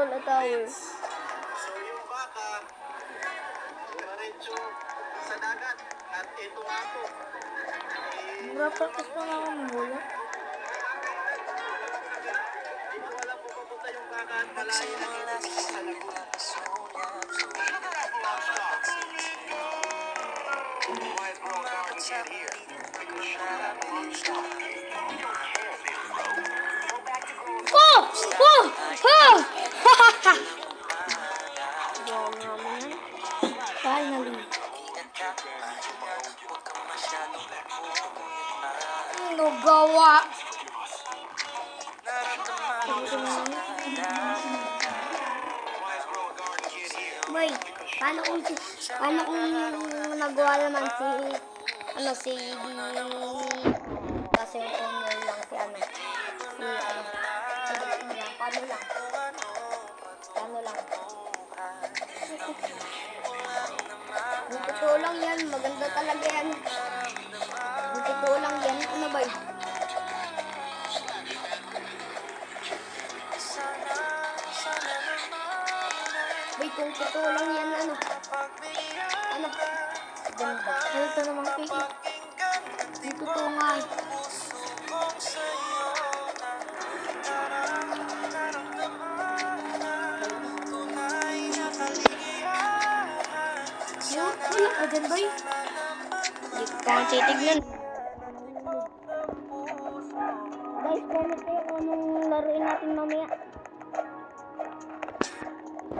Troll Tower. So yung baka, diretso sa dagat. At ito nga po. Practice pa nga ako mula. Hindi ko alam kung papunta yung baka at malayo na dito sa Laguna. Oh! Oh! Oh! Finally. Ano gawa? Boy, paano kung nagawa naman si kasi owner lang paano lang yung totoo lang yan, maganda talaga yan yung totoo lang yan, ano ba yun? Boy, kung totoo lang yan, ano ganda, halata namang fake yung totoo nga eh. Wala ka dyan, boy. Hindi ko pa titignan. Guys, comment kayo kung anong laruin natin mamaya.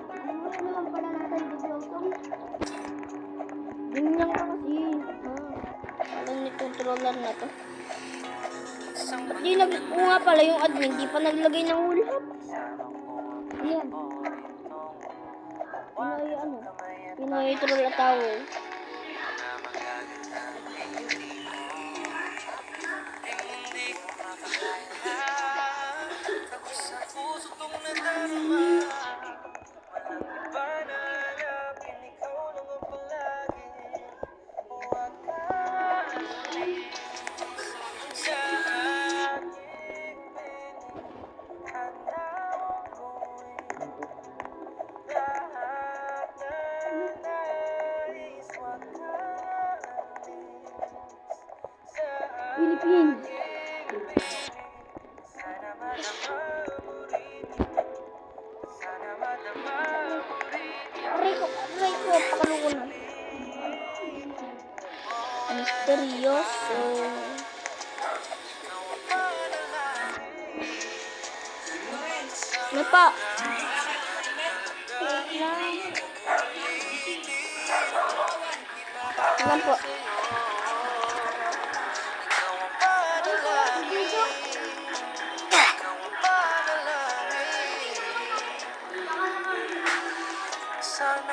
Ano naman pala natin biglotong? Ganyan ka kasi. Alam ni controller na to. Di nga pala yung admin, di pa naglagay ng hulap. Ayan. Pinoy Troll Tower. Philippines. Aray ko, pakalungo na. Misteryoso. May pa. Ilan po? Sana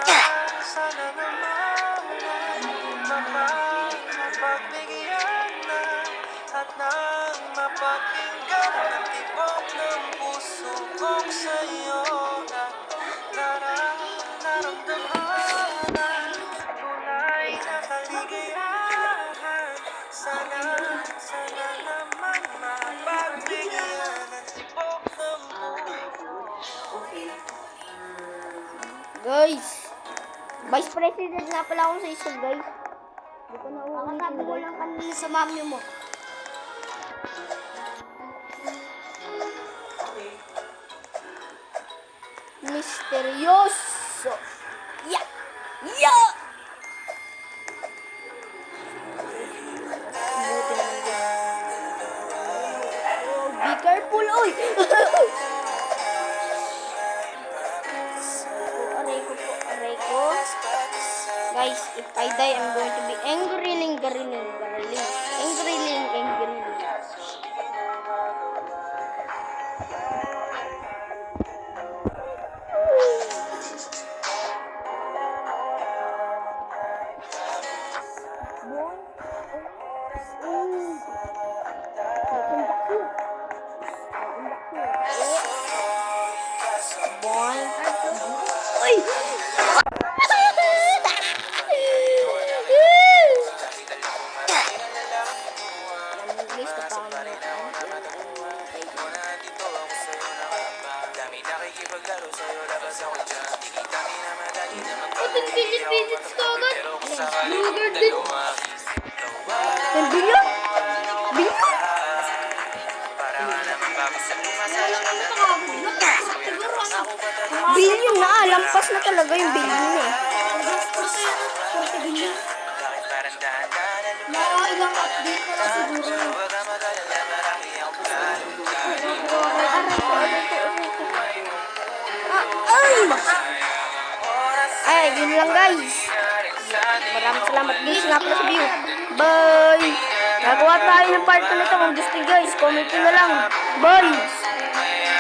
naman mapagbigyan na at nang mapakinggan ng tibok ng puso kong sa'yo na naramdaman tunay na kaligayahan. Sana naman mapagbigyan ng tibok ng puso. Guys, Vice President na pala ako sa isa, guys. Hindi ko na kakatabi ko lang kanina sa mami mo. Misteryoso. Yeah! Yeah! Oh, be careful, oy! Aray ko. Guys, if I die, I'm going to be angry. 10 billion visits ka agad. Burger din. 10 billion? Billion? Siguro ano? Billion na, lampas na talaga yung billion eh. Mga ilang update na lang siguro. Ay, yun lang guys. Maraming salamat guys nga pala sa view. Bye! Nagawa tayo ng part 2 nito. Kung gusto nyo guys, comment nyo na lang. Bye!